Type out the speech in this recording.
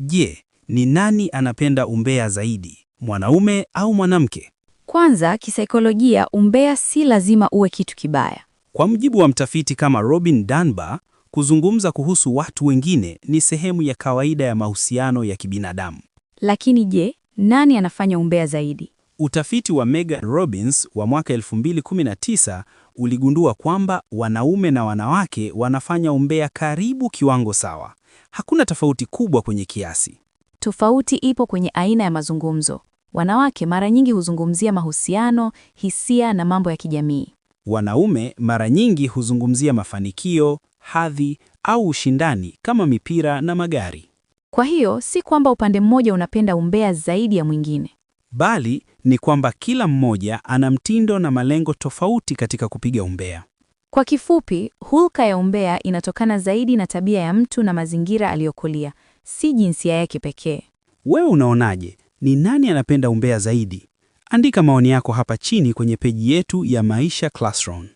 Je, ni nani anapenda umbea zaidi, mwanaume au mwanamke? Kwanza, kisaikolojia, umbea si lazima uwe kitu kibaya. Kwa mujibu wa mtafiti kama Robin Dunbar, kuzungumza kuhusu watu wengine ni sehemu ya kawaida ya mahusiano ya kibinadamu. Lakini je, nani anafanya umbea zaidi? Utafiti wa Megan Robbins wa mwaka 2019 uligundua kwamba wanaume na wanawake wanafanya umbea karibu kiwango sawa. Hakuna tofauti kubwa kwenye kiasi. Tofauti ipo kwenye aina ya mazungumzo. Wanawake mara nyingi huzungumzia mahusiano, hisia na mambo ya kijamii. Wanaume mara nyingi huzungumzia mafanikio, hadhi au ushindani kama mipira na magari. Kwa hiyo, si kwamba upande mmoja unapenda umbea zaidi ya mwingine. Bali ni kwamba kila mmoja ana mtindo na malengo tofauti katika kupiga umbea. Kwa kifupi, hulka ya umbea inatokana zaidi na tabia ya mtu na mazingira aliyokulia, si jinsia yake pekee. Wewe unaonaje? Ni nani anapenda umbea zaidi? Andika maoni yako hapa chini kwenye peji yetu ya Maisha Classroom.